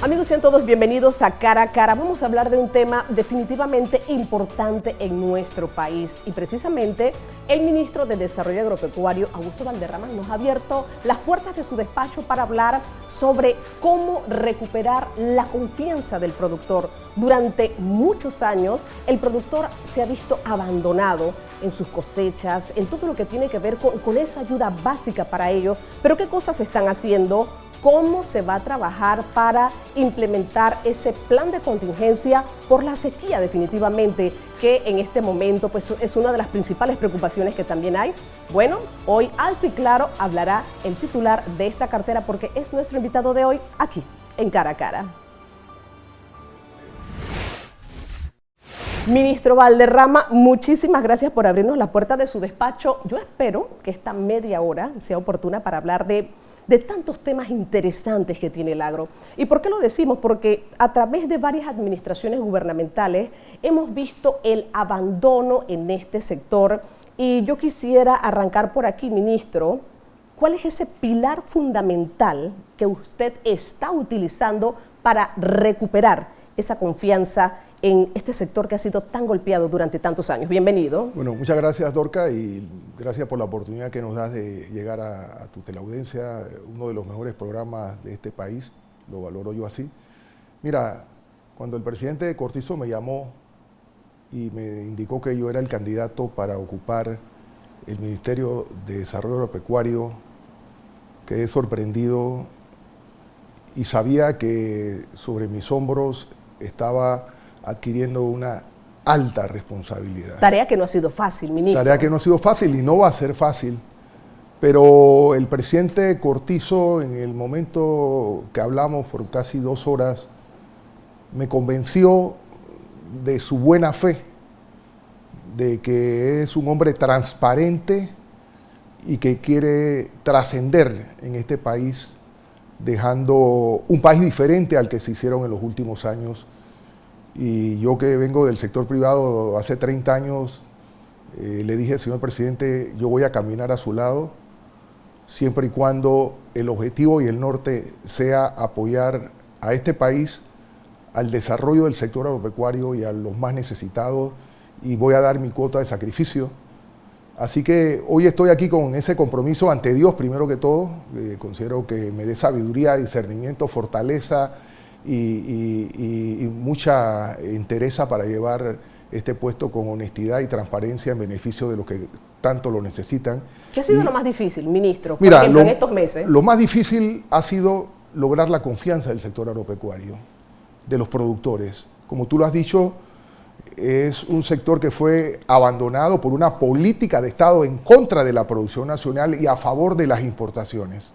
Amigos, sean todos bienvenidos a Cara a Cara. Vamos a hablar de un tema definitivamente importante en nuestro país y precisamente el ministro de Desarrollo Agropecuario, Augusto Valderrama, nos ha abierto las puertas de su despacho para hablar sobre cómo recuperar la confianza del productor. Durante muchos años, el productor se ha visto abandonado en sus cosechas, en todo lo que tiene que ver con esa ayuda básica para ello. Pero ¿qué cosas se están haciendo? ¿Cómo se va a trabajar para implementar ese plan de contingencia por la sequía definitivamente, que en este momento pues, es una de las principales preocupaciones que también hay? Bueno, hoy alto y claro hablará el titular de esta cartera porque es nuestro invitado de hoy aquí en Cara a Cara. Ministro Valderrama, muchísimas gracias por abrirnos la puerta de su despacho. Yo espero que esta media hora sea oportuna para hablar de tantos temas interesantes que tiene el agro. ¿Y por qué lo decimos? Porque a través de varias administraciones gubernamentales hemos visto el abandono en este sector y yo quisiera arrancar por aquí, ministro. ¿Cuál es ese pilar fundamental que usted está utilizando para recuperar esa confianza en este sector que ha sido tan golpeado durante tantos años? Bienvenido. Bueno, muchas gracias, Dorca, y gracias por la oportunidad que nos das de llegar a tu teleaudiencia, uno de los mejores programas de este país, lo valoro yo así. Mira, cuando el presidente Cortizo me llamó y me indicó que yo era el candidato para ocupar el Ministerio de Desarrollo Agropecuario, quedé sorprendido y sabía que sobre mis hombros estaba adquiriendo una alta responsabilidad. Tarea que no ha sido fácil, ministro. Tarea que no ha sido fácil y no va a ser fácil, pero el presidente Cortizo, en el momento que hablamos por casi 2 horas, me convenció de su buena fe, de que es un hombre transparente y que quiere trascender en este país, dejando un país diferente al que se hicieron en los últimos años. Y yo, que vengo del sector privado hace 30 años, le dije, señor presidente, yo voy a caminar a su lado, siempre y cuando el objetivo y el norte sea apoyar a este país, al desarrollo del sector agropecuario y a los más necesitados, y voy a dar mi cuota de sacrificio. Así que hoy estoy aquí con ese compromiso ante Dios, primero que todo. Considero que me dé sabiduría, discernimiento, fortaleza y mucha entereza para llevar este puesto con honestidad y transparencia en beneficio de los que tanto lo necesitan. ¿Qué ha sido lo más difícil, ministro, por mira, ejemplo, en estos meses? Lo más difícil ha sido lograr la confianza del sector agropecuario, de los productores. Como tú lo has dicho, es un sector que fue abandonado por una política de Estado en contra de la producción nacional y a favor de las importaciones.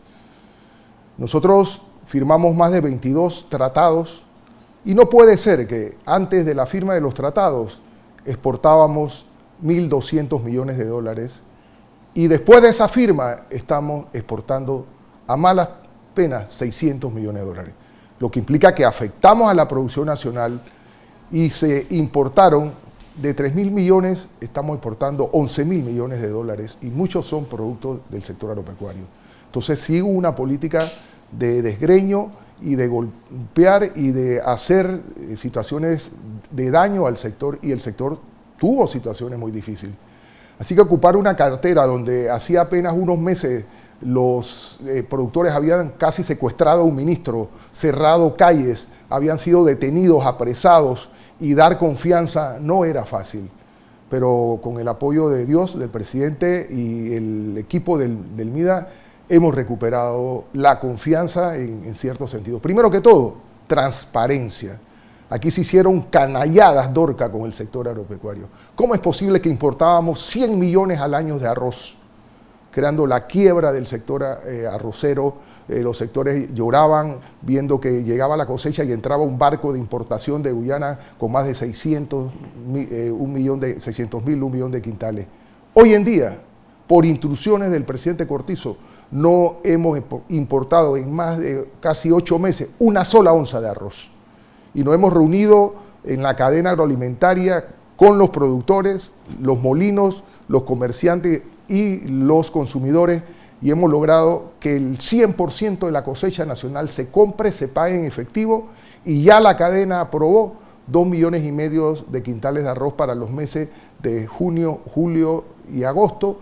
Nosotros firmamos más de 22 tratados y no puede ser que antes de la firma de los tratados exportábamos 1.200 millones de dólares y después de esa firma estamos exportando a malas penas 600 millones de dólares, lo que implica que afectamos a la producción nacional y se importaron de 3.000 millones, estamos exportando 11.000 millones de dólares y muchos son productos del sector agropecuario. Entonces sí hubo una política de desgreño y de golpear y de hacer situaciones de daño al sector, y el sector tuvo situaciones muy difíciles. Así que ocupar una cartera donde hacía apenas unos meses los productores habían casi secuestrado a un ministro, cerrado calles, habían sido detenidos, apresados, y dar confianza no era fácil. Pero con el apoyo de Dios, del presidente y el equipo del MIDA, hemos recuperado la confianza en ciertos sentidos. Primero que todo, transparencia. Aquí se hicieron canalladas, Dorca, con el sector agropecuario. ¿Cómo es posible que importábamos 100 millones al año de arroz, creando la quiebra del sector arrocero? Los sectores lloraban viendo que llegaba la cosecha y entraba un barco de importación de Guyana con más de 1 millón de quintales. Hoy en día, por instrucciones del presidente Cortizo, no hemos importado en más de casi 8 meses una sola onza de arroz. Y nos hemos reunido en la cadena agroalimentaria con los productores, los molinos, los comerciantes y los consumidores, y hemos logrado que el 100% de la cosecha nacional se compre, se pague en efectivo, y ya la cadena aprobó 2,5 millones de quintales de arroz para los meses de junio, julio y agosto,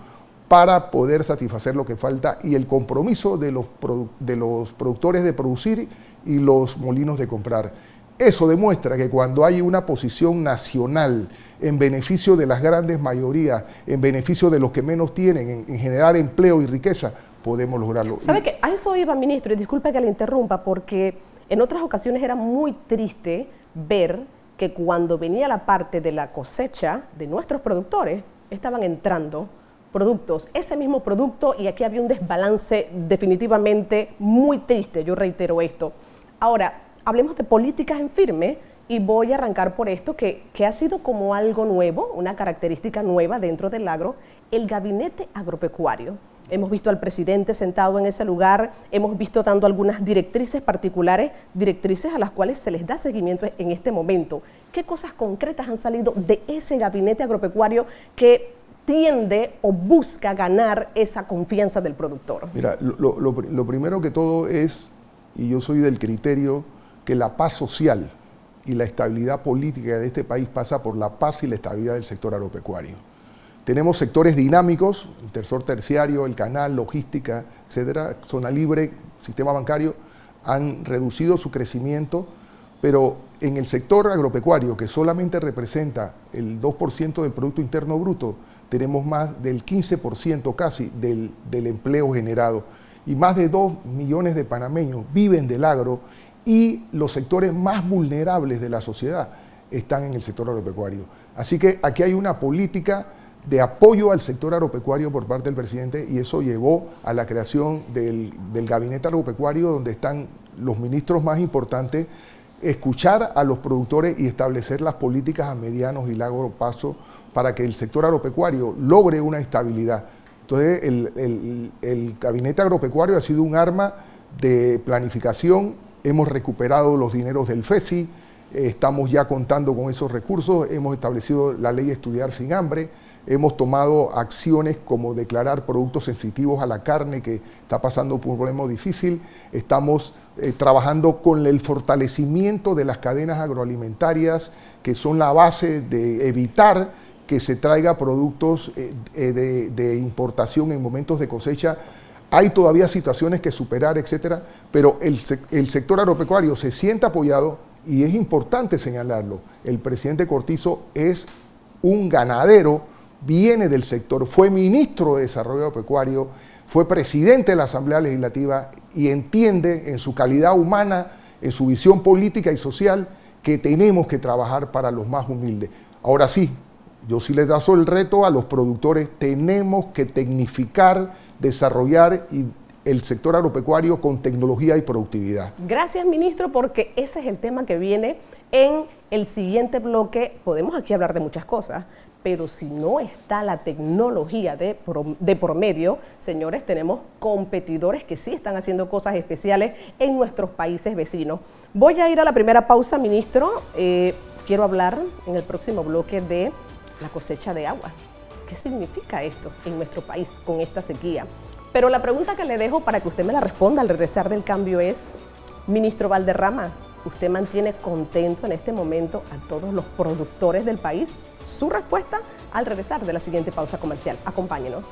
para poder satisfacer lo que falta, y el compromiso de los productores de producir y los molinos de comprar. Eso demuestra que cuando hay una posición nacional en beneficio de las grandes mayorías, en beneficio de los que menos tienen, en generar empleo y riqueza, podemos lograrlo. ¿Sabe qué? A eso iba, ministro, y disculpe que le interrumpa, porque en otras ocasiones era muy triste ver que cuando venía la parte de la cosecha de nuestros productores, estaban entrando productos, ese mismo producto, y aquí había un desbalance definitivamente muy triste, yo reitero esto. Ahora, hablemos de políticas en firme, y voy a arrancar por esto que ha sido como algo nuevo, una característica nueva dentro del agro, el gabinete agropecuario. Hemos visto al presidente sentado en ese lugar, hemos visto dando algunas directrices particulares, directrices a las cuales se les da seguimiento en este momento. ¿Qué cosas concretas han salido de ese gabinete agropecuario que tiende o busca ganar esa confianza del productor? Mira, lo primero que todo es, y yo soy del criterio, que la paz social y la estabilidad política de este país pasa por la paz y la estabilidad del sector agropecuario. Tenemos sectores dinámicos, el sector terciario, el canal, logística, etcétera, zona libre, sistema bancario, han reducido su crecimiento, pero en el sector agropecuario, que solamente representa el 2% del Producto Interno Bruto, tenemos más del 15% casi del empleo generado, y más de 2 millones de panameños viven del agro, y los sectores más vulnerables de la sociedad están en el sector agropecuario. Así que aquí hay una política de apoyo al sector agropecuario por parte del presidente, y eso llevó a la creación del gabinete agropecuario, donde están los ministros más importantes, escuchar a los productores y establecer las políticas a medianos y largo plazo para que el sector agropecuario logre una estabilidad. Entonces, el gabinete agropecuario ha sido un arma de planificación. Hemos recuperado los dineros del FESI, estamos ya contando con esos recursos, hemos establecido la ley Estudiar Sin Hambre, hemos tomado acciones como declarar productos sensitivos a la carne, que está pasando por un problema difícil. Estamos trabajando con el fortalecimiento de las cadenas agroalimentarias, que son la base de evitar que se traiga productos de importación en momentos de cosecha. Hay todavía situaciones que superar, etcétera, pero el sector agropecuario se siente apoyado, y es importante señalarlo. El presidente Cortizo es un ganadero, viene del sector, fue ministro de Desarrollo Agropecuario, fue presidente de la Asamblea Legislativa, y entiende en su calidad humana, en su visión política y social, que tenemos que trabajar para los más humildes. Ahora sí, yo sí les paso el reto a los productores, tenemos que tecnificar, desarrollar el sector agropecuario con tecnología y productividad. Gracias, ministro, porque ese es el tema que viene en el siguiente bloque. Podemos aquí hablar de muchas cosas, pero si no está la tecnología de por medio, señores, tenemos competidores que sí están haciendo cosas especiales en nuestros países vecinos. Voy a ir a la primera pausa, ministro. Quiero hablar en el próximo bloque de la cosecha de agua. ¿Qué significa esto en nuestro país con esta sequía? Pero la pregunta que le dejo para que usted me la responda al regresar del cambio es, ministro Valderrama, ¿usted mantiene contento en este momento a todos los productores del país? Su respuesta al regresar de la siguiente pausa comercial. Acompáñenos.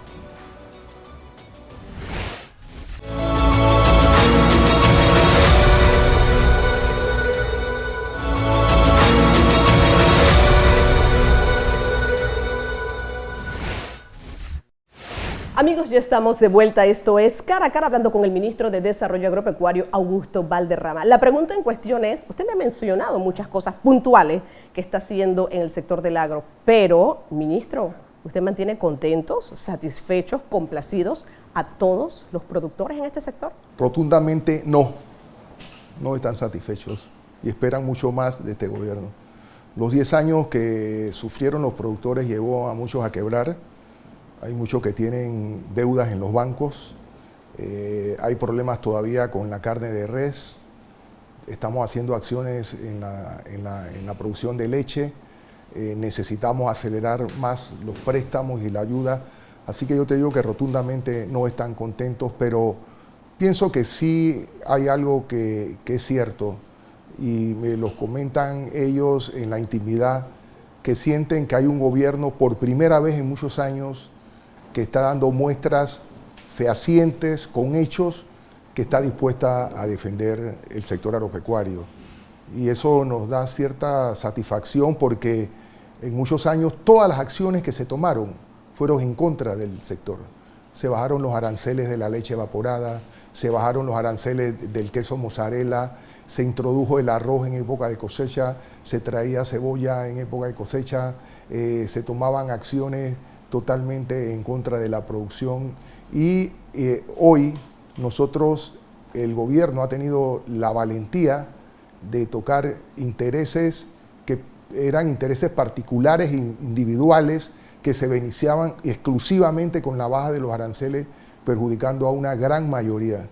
Amigos, ya estamos de vuelta. Esto es Cara a Cara, hablando con el ministro de Desarrollo Agropecuario, Augusto Valderrama. La pregunta en cuestión es, usted me ha mencionado muchas cosas puntuales que está haciendo en el sector del agro, pero, ministro, ¿usted mantiene contentos, satisfechos, complacidos a todos los productores en este sector? Rotundamente no están satisfechos y esperan mucho más de este gobierno. Los 10 años que sufrieron los productores llevó a muchos a quebrar. Hay muchos que tienen deudas en los bancos, hay problemas todavía con la carne de res, estamos haciendo acciones en la producción de leche, necesitamos acelerar más los préstamos y la ayuda Así que yo te digo que rotundamente no están contentos, pero pienso que sí hay algo que es cierto, y me lo comentan ellos en la intimidad, que sienten que hay un gobierno por primera vez en muchos años que está dando muestras fehacientes, con hechos, que está dispuesta a defender el sector agropecuario. Y eso nos da cierta satisfacción porque en muchos años todas las acciones que se tomaron fueron en contra del sector. Se bajaron los aranceles de la leche evaporada, se bajaron los aranceles del queso mozzarella, se introdujo el arroz en época de cosecha, se traía cebolla en época de cosecha, se tomaban acciones totalmente en contra de la producción y hoy nosotros, el gobierno ha tenido la valentía de tocar intereses que eran intereses particulares e individuales que se beneficiaban exclusivamente con la baja de los aranceles, perjudicando a una gran mayoría.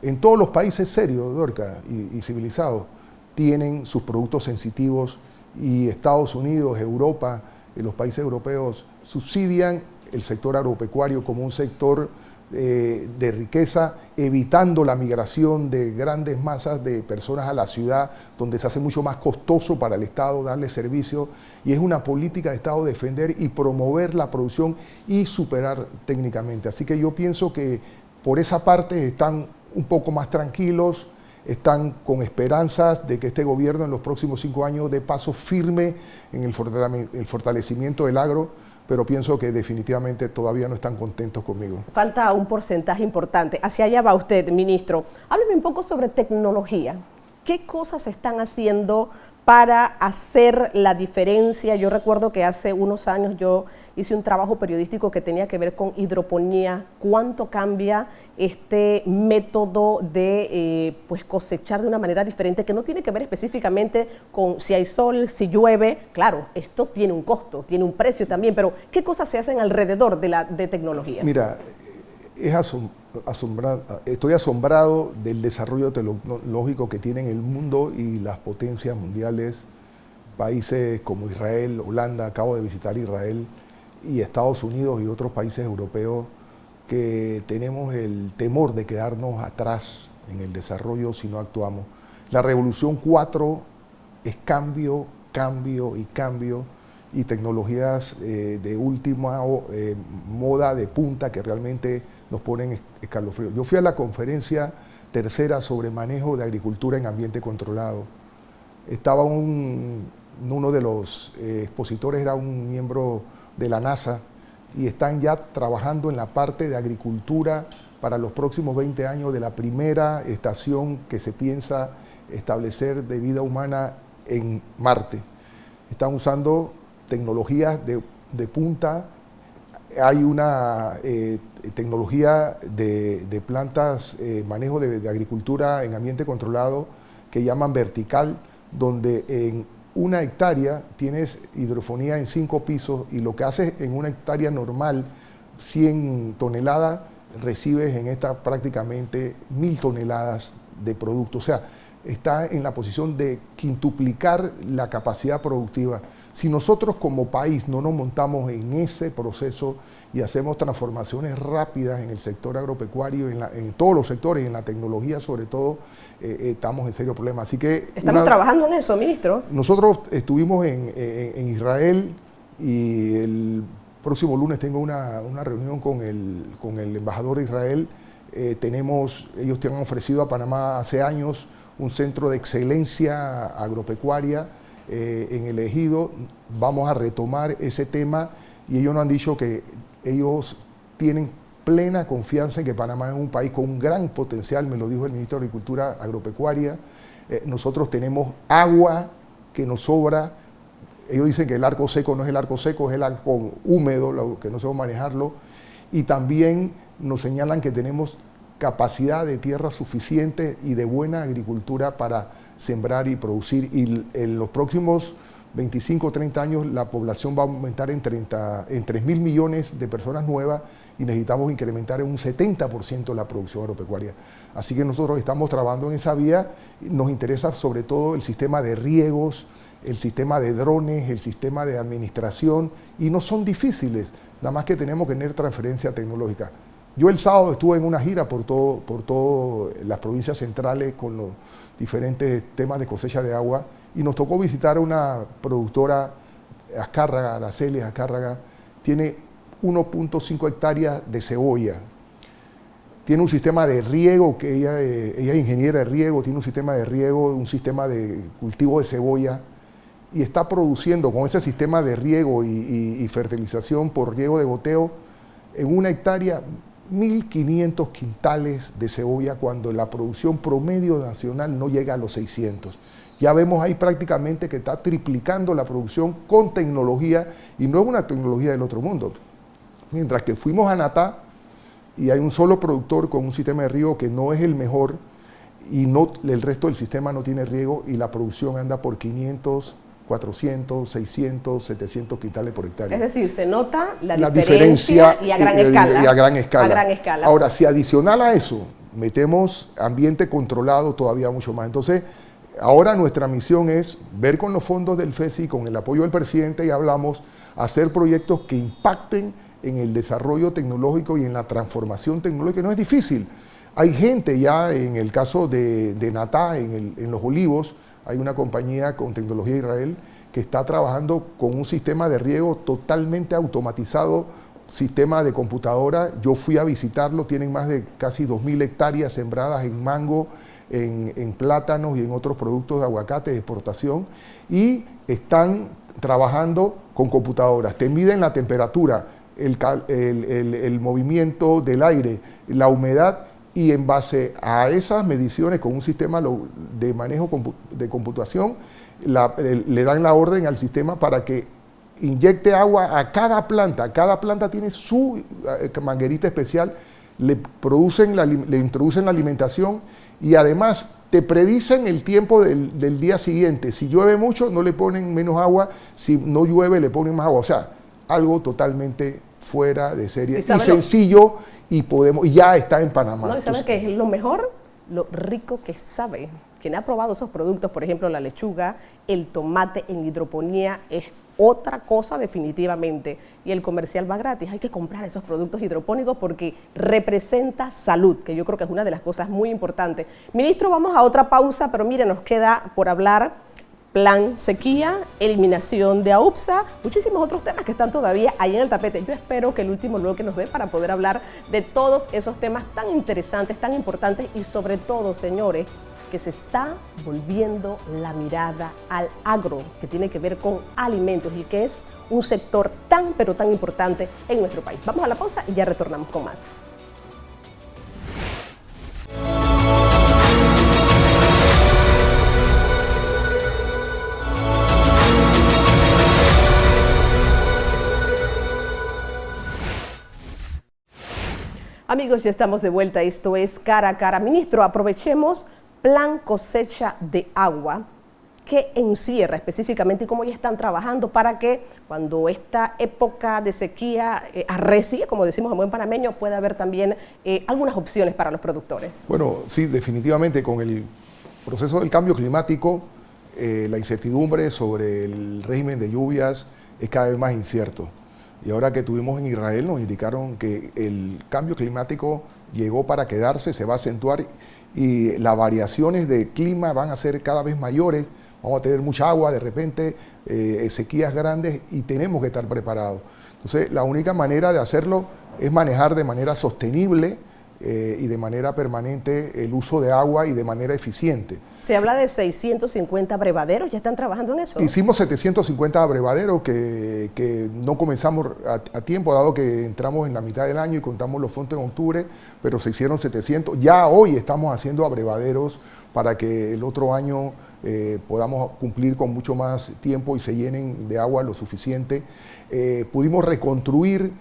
En todos los países serios, Dorca, y civilizados, tienen sus productos sensitivos y Estados Unidos, Europa, los países europeos subsidian el sector agropecuario como un sector de riqueza, evitando la migración de grandes masas de personas a la ciudad, donde se hace mucho más costoso para el Estado darle servicio, y es una política de Estado defender y promover la producción y superar técnicamente. Así que yo pienso que por esa parte están un poco más tranquilos, están con esperanzas de que este gobierno en los próximos 5 años dé paso firme en el fortalecimiento del agro, pero pienso que definitivamente todavía no están contentos conmigo. Falta un porcentaje importante. Hacia allá va usted, ministro. Hábleme un poco sobre tecnología. ¿Qué cosas están haciendo para hacer la diferencia? Yo recuerdo que hace unos años yo hice un trabajo periodístico que tenía que ver con hidroponía. ¿Cuánto cambia este método de pues cosechar de una manera diferente, que no tiene que ver específicamente con si hay sol, si llueve? Claro, esto tiene un costo, tiene un precio también, pero ¿qué cosas se hacen alrededor de tecnología? Mira, estoy asombrado del desarrollo tecnológico que tienen el mundo y las potencias mundiales, países como Israel, Holanda, acabo de visitar Israel, y Estados Unidos y otros países europeos, que tenemos el temor de quedarnos atrás en el desarrollo si no actuamos. La revolución 4 es cambio, cambio y cambio, y tecnologías de última moda, de punta, que realmente nos ponen escalofríos. Yo fui a la conferencia tercera sobre manejo de agricultura en ambiente controlado. Estaba uno de los expositores, era un miembro de la NASA, y están ya trabajando en la parte de agricultura para los próximos 20 años de la primera estación que se piensa establecer de vida humana en Marte. Están usando tecnologías de punta. Hay una tecnología de plantas, manejo de agricultura en ambiente controlado, que llaman vertical, donde en 1 hectárea tienes hidrofonía en 5 pisos, y lo que haces en 1 hectárea normal, 100 toneladas, recibes en esta prácticamente 1000 toneladas de producto. O sea, está en la posición de quintuplicar la capacidad productiva. Si nosotros como país no nos montamos en ese proceso y hacemos transformaciones rápidas en el sector agropecuario, en todos los sectores, en la tecnología sobre todo, estamos en serio problema. Así que estamos trabajando en eso, ministro. Nosotros estuvimos en Israel, y el próximo lunes tengo una reunión con el embajador de Israel. Ellos te han ofrecido a Panamá hace años un centro de excelencia agropecuaria en el Ejido. Vamos a retomar ese tema, y ellos nos han dicho que ellos tienen plena confianza en que Panamá es un país con un gran potencial, me lo dijo el ministro de Agricultura Agropecuaria. Nosotros tenemos agua que nos sobra. Ellos dicen que el arco seco no es el arco seco, es el arco húmedo, que no sabemos manejarlo. Y también nos señalan que tenemos capacidad de tierra suficiente y de buena agricultura para sembrar y producir. Y en los próximos 25 o 30 años la población va a aumentar en 3.000 millones de personas nuevas, y necesitamos incrementar en un 70% la producción agropecuaria. Así que nosotros estamos trabajando en esa vía. Nos interesa sobre todo el sistema de riegos, el sistema de drones, el sistema de administración, y no son difíciles, nada más que tenemos que tener transferencia tecnológica. Yo el sábado estuve en una gira por todo las provincias centrales con los diferentes temas de cosecha de agua y nos tocó visitar una productora, Azcárraga, Araceli Azcárraga, tiene 1.5 hectáreas de cebolla. Tiene un sistema de riego, que ella es ingeniera de riego, tiene un sistema de riego, un sistema de cultivo de cebolla y está produciendo con ese sistema de riego y fertilización por riego de goteo en una hectárea 1.500 quintales de cebolla cuando la producción promedio nacional no llega a los 600. Ya vemos ahí prácticamente que está triplicando la producción con tecnología y no es una tecnología del otro mundo. Mientras que fuimos a Natá y hay un solo productor con un sistema de riego que no es el mejor y no, el resto del sistema no tiene riego y la producción anda por 500, 400, 600, 700 quintales por hectárea. Es decir, se nota la diferencia y a gran escala. Y a gran escala. A gran escala. Ahora, si adicional a eso metemos ambiente controlado, todavía mucho más. Entonces, ahora nuestra misión es ver con los fondos del FESI, con el apoyo del presidente, y hablamos, hacer proyectos que impacten en el desarrollo tecnológico y en la transformación tecnológica. No es difícil. Hay gente ya, en el caso de Natá, en Los Olivos, hay una compañía con tecnología Israel que está trabajando con un sistema de riego totalmente automatizado, sistema de computadora. Yo fui a visitarlo, tienen más de casi 2.000 hectáreas sembradas en mango, en plátanos y en otros productos de aguacate de exportación y están trabajando con computadoras. Te miden la temperatura, el movimiento del aire, la humedad, y en base a esas mediciones con un sistema de manejo de computación le dan la orden al sistema para que inyecte agua a cada planta tiene su manguerita especial, le introducen la alimentación y además te predicen el tiempo del día siguiente. Si llueve mucho no le ponen menos agua, si no llueve le ponen más agua, o sea, algo totalmente fuera de serie y sencillo y ya está en Panamá. No, ¿y sabes qué es lo mejor? Lo rico que sabe. Quien ha probado esos productos, por ejemplo, la lechuga, el tomate en hidroponía, es otra cosa definitivamente. Y el comercial va gratis. Hay que comprar esos productos hidropónicos porque representa salud, que yo creo que es una de las cosas muy importantes. Ministro, vamos a otra pausa, pero mire, nos queda por hablar plan sequía, eliminación de AUPSA, muchísimos otros temas que están todavía ahí en el tapete. Yo espero que el último bloque nos dé para poder hablar de todos esos temas tan interesantes, tan importantes y sobre todo, señores, que se está volviendo la mirada al agro, que tiene que ver con alimentos y que es un sector tan, pero tan importante en nuestro país. Vamos a la pausa y ya retornamos con más. Amigos, ya estamos de vuelta. Esto es Cara a Cara. Ministro, aprovechemos Plan Cosecha de Agua. ¿Qué encierra específicamente y cómo ya están trabajando para que cuando esta época de sequía arrecie, como decimos en buen panameño, pueda haber también algunas opciones para los productores? Bueno, sí, definitivamente con el proceso del cambio climático, la incertidumbre sobre el régimen de lluvias es cada vez más incierto. Y ahora que tuvimos en Israel nos indicaron que el cambio climático llegó para quedarse, se va a acentuar y las variaciones de clima van a ser cada vez mayores, vamos a tener mucha agua de repente, sequías grandes y tenemos que estar preparados. Entonces la única manera de hacerlo es manejar de manera sostenible y de manera permanente el uso de agua y de manera eficiente. Se habla de 650 abrevaderos, ¿ya están trabajando en eso? Hicimos 750 abrevaderos que no comenzamos a tiempo, dado que entramos en la mitad del año y contamos los fondos en octubre, pero se hicieron 700. Ya hoy estamos haciendo abrevaderos para que el otro año podamos cumplir con mucho más tiempo y se llenen de agua lo suficiente. Pudimos reconstruir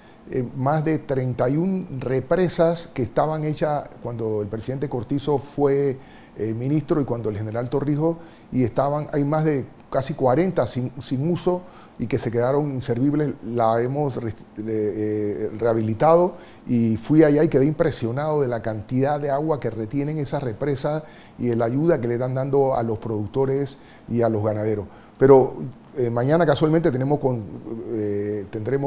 más de 31 represas que estaban hechas cuando el presidente Cortizo fue ministro y cuando el general Torrijos, y hay más de casi 40 sin uso y que se quedaron inservibles. La hemos rehabilitado y fui allá y quedé impresionado de la cantidad de agua que retienen esas represas y de la ayuda que le están dando a los productores y a los ganaderos. Pero mañana casualmente tendremos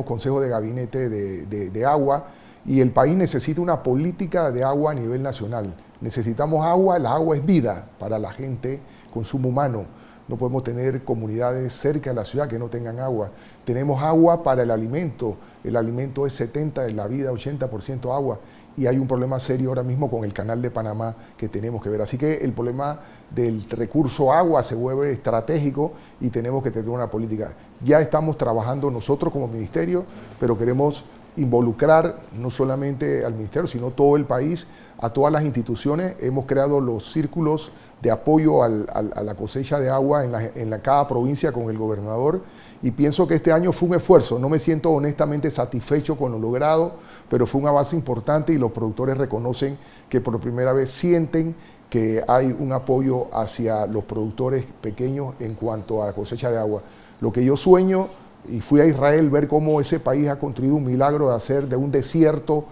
consejo de gabinete de agua, y el país necesita una política de agua a nivel nacional. Necesitamos agua, el agua es vida para la gente, consumo humano. No podemos tener comunidades cerca de la ciudad que no tengan agua. Tenemos agua para el alimento es 70% de la vida, 80% agua, y hay un problema serio ahora mismo con el Canal de Panamá que tenemos que ver. Así que el problema del recurso agua se vuelve estratégico y tenemos que tener una política. Ya estamos trabajando nosotros como ministerio, pero queremos involucrar no solamente al ministerio, sino todo el país, a todas las instituciones. Hemos creado los círculos de apoyo a la cosecha de agua en cada provincia con el gobernador, y pienso que este año fue un esfuerzo. No me siento honestamente satisfecho con lo logrado, pero fue un avance importante y los productores reconocen que por primera vez sienten que hay un apoyo hacia los productores pequeños en cuanto a la cosecha de agua. Lo que yo sueño, y fui a Israel, ver cómo ese país ha construido un milagro de hacer de un desierto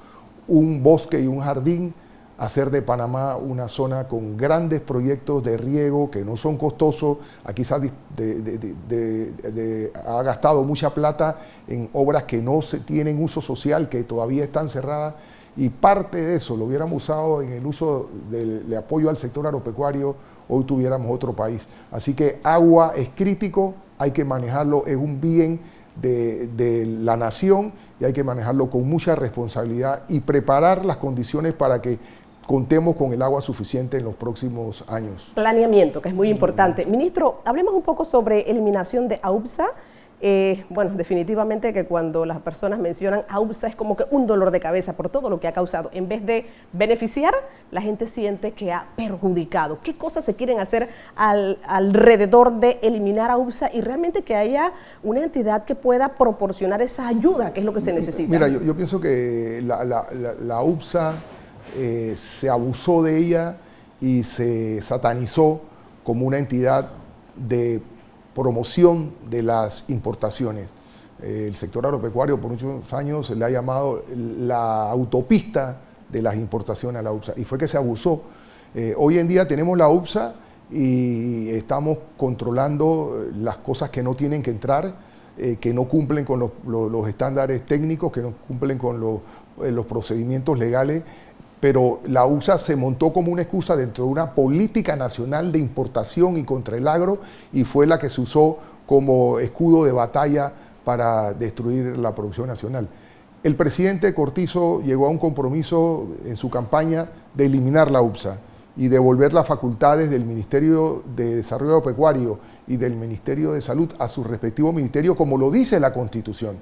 un bosque y un jardín, hacer de Panamá una zona con grandes proyectos de riego que no son costosos. Aquí se ha gastado mucha plata en obras que no tienen uso social, que todavía están cerradas, y parte de eso lo hubiéramos usado en el uso de apoyo al sector agropecuario, hoy tuviéramos otro país. Así que agua es crítico, hay que manejarlo, es un bien de la nación y hay que manejarlo con mucha responsabilidad y preparar las condiciones para que contemos con el agua suficiente en los próximos años. Planeamiento, que es muy importante. Ministro, hablemos un poco sobre eliminación de AUPSA. Bueno, definitivamente que cuando las personas mencionan AUPSA es como que un dolor de cabeza por todo lo que ha causado. En vez de beneficiar, la gente siente que ha perjudicado. ¿Qué cosas se quieren hacer alrededor de eliminar AUPSA y realmente que haya una entidad que pueda proporcionar esa ayuda, que es lo que se necesita? Mira, yo pienso que la AUPSA se abusó de ella y se satanizó como una entidad de promoción de las importaciones. El sector agropecuario por muchos años se le ha llamado la autopista de las importaciones a la UPSA, y fue que se abusó. Hoy en día tenemos la UPSA y estamos controlando las cosas que no tienen que entrar, que no cumplen con los estándares técnicos, que no cumplen con los procedimientos legales, pero la UPSA se montó como una excusa dentro de una política nacional de importación y contra el agro, y fue la que se usó como escudo de batalla para destruir la producción nacional. El presidente Cortizo llegó a un compromiso en su campaña de eliminar la UPSA y devolver las facultades del Ministerio de Desarrollo Agropecuario y del Ministerio de Salud a su respectivo ministerio, como lo dice la Constitución.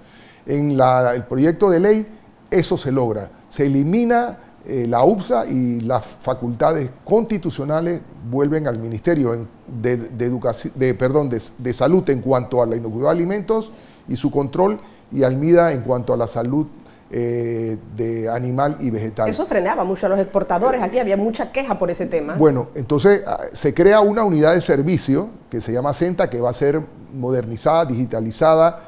En el proyecto de ley eso se logra, se elimina la UPSA y las facultades constitucionales vuelven al Ministerio de Salud en cuanto a la inocuidad de alimentos y su control, y al MIDA en cuanto a la salud de animal y vegetal. Eso frenaba mucho a los exportadores, aquí había mucha queja por ese tema. Bueno, entonces se crea una unidad de servicio que se llama CENTA, que va a ser modernizada, digitalizada,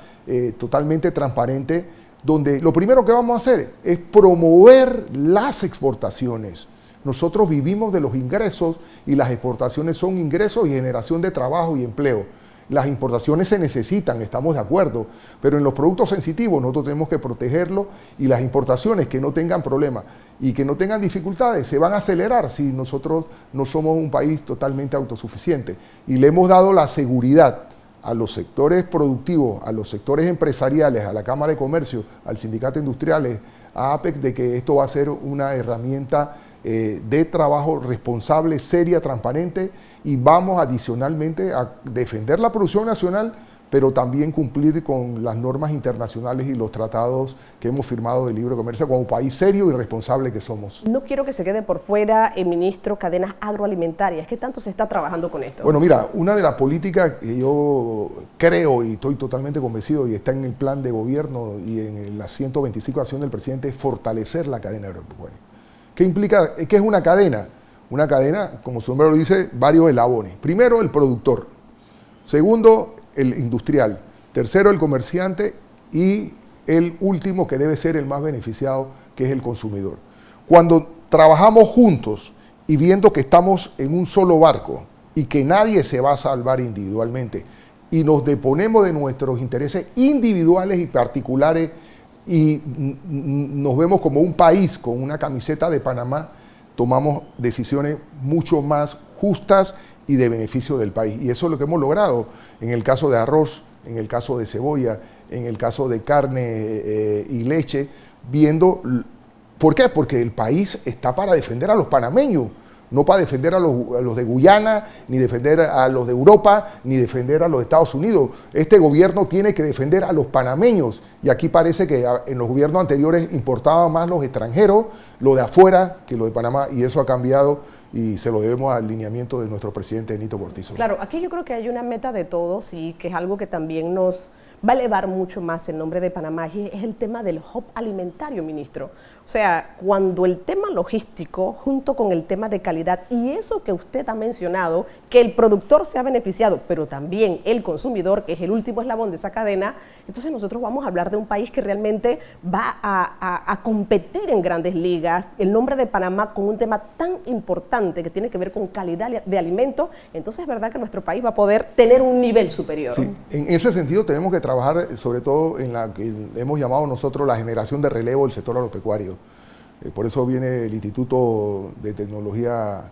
totalmente transparente, donde lo primero que vamos a hacer es promover las exportaciones. Nosotros vivimos de los ingresos y las exportaciones son ingresos y generación de trabajo y empleo. Las importaciones se necesitan, estamos de acuerdo, pero en los productos sensitivos nosotros tenemos que protegerlos, y las importaciones que no tengan problemas y que no tengan dificultades se van a acelerar si nosotros no somos un país totalmente autosuficiente. Y le hemos dado la seguridad a los sectores productivos, a los sectores empresariales, a la Cámara de Comercio, al Sindicato Industriales, a APEC, de que esto va a ser una herramienta de trabajo responsable, seria, transparente, y vamos adicionalmente a defender la producción nacional, pero también cumplir con las normas internacionales y los tratados que hemos firmado de libre comercio como país serio y responsable que somos. No quiero que se quede por fuera, ministro, cadenas agroalimentarias. ¿Qué tanto se está trabajando con esto? Bueno, mira, una de las políticas que yo creo y estoy totalmente convencido, y está en el plan de gobierno y en las 125 acciones del presidente, es fortalecer la cadena agropecuaria. ¿Qué implica? ¿Qué es una cadena? Una cadena, como su nombre lo dice, varios eslabones. Primero, el productor. Segundo, el industrial. Tercero, el comerciante. Y el último, que debe ser el más beneficiado, que es el consumidor. Cuando trabajamos juntos y viendo que estamos en un solo barco y que nadie se va a salvar individualmente, y nos deponemos de nuestros intereses individuales y particulares y nos vemos como un país con una camiseta de Panamá, tomamos decisiones mucho más justas y de beneficio del país. Y eso es lo que hemos logrado en el caso de arroz, en el caso de cebolla, en el caso de carne y leche, viendo... ¿Por qué? Porque el país está para defender a los panameños, no para defender a los de Guyana, ni defender a los de Europa, ni defender a los de Estados Unidos. Este gobierno tiene que defender a los panameños. Y aquí parece que en los gobiernos anteriores importaban más los extranjeros, lo de afuera, que lo de Panamá, y eso ha cambiado y se lo debemos al lineamiento de nuestro presidente Nito Cortizo. Claro, aquí yo creo que hay una meta de todos y que es algo que también nos va a elevar mucho más el nombre de Panamá, y es el tema del hub alimentario, ministro. O sea, cuando el tema logístico, junto con el tema de calidad, y eso que usted ha mencionado, que el productor se ha beneficiado, pero también el consumidor, que es el último eslabón de esa cadena, entonces nosotros vamos a hablar de un país que realmente va a competir en grandes ligas. El nombre de Panamá con un tema tan importante que tiene que ver con calidad de alimentos, entonces es verdad que nuestro país va a poder tener un nivel superior. Sí, en ese sentido tenemos que trabajar sobre todo en la que hemos llamado nosotros la generación de relevo del sector agropecuario. Por eso viene el Instituto de Tecnología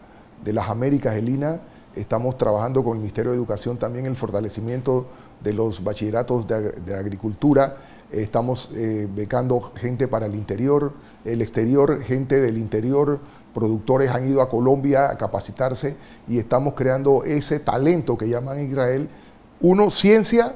de las Américas, el INA. Estamos trabajando con el Ministerio de Educación también el fortalecimiento de los bachilleratos de agricultura. Estamos becando gente para el interior, el exterior, gente del interior. Productores han ido a Colombia a capacitarse y estamos creando ese talento que llaman en Israel. Uno, ciencia,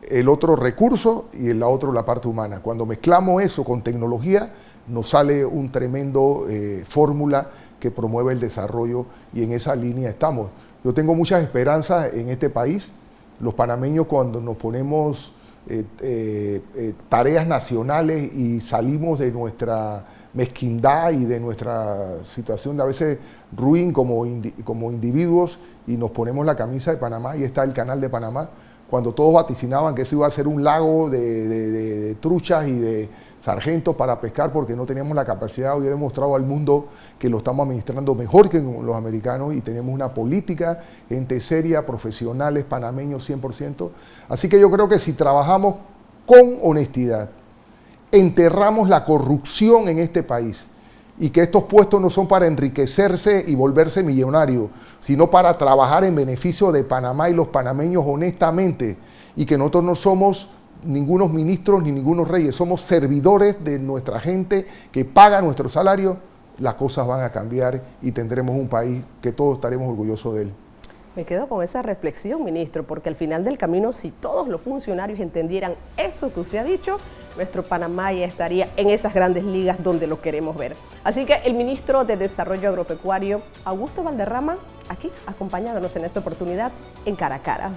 el otro recurso y el otro la parte humana. Cuando mezclamos eso con tecnología, nos sale un tremendo fórmula que promueve el desarrollo y en esa línea estamos. Yo tengo muchas esperanzas en este país. Los panameños, cuando nos ponemos tareas nacionales y salimos de nuestra mezquindad y de nuestra situación de a veces ruin como individuos y nos ponemos la camisa de Panamá, y está el Canal de Panamá, cuando todos vaticinaban que eso iba a ser un lago de truchas y de sargentos para pescar porque no teníamos la capacidad. Hoy he demostrado al mundo que lo estamos administrando mejor que los americanos y tenemos una política, gente seria, profesionales, panameños 100%. Así que yo creo que si trabajamos con honestidad, enterramos la corrupción en este país y que estos puestos no son para enriquecerse y volverse millonarios, sino para trabajar en beneficio de Panamá y los panameños honestamente, y que nosotros no somos ningunos ministros ni ningunos reyes, somos servidores de nuestra gente que paga nuestro salario, las cosas van a cambiar y tendremos un país que todos estaremos orgullosos de él. Me quedo con esa reflexión, ministro, porque al final del camino, si todos los funcionarios entendieran eso que usted ha dicho, nuestro Panamá ya estaría en esas grandes ligas donde lo queremos ver. Así que el ministro de Desarrollo Agropecuario, Augusto Valderrama, aquí acompañándonos en esta oportunidad en Cara a Cara.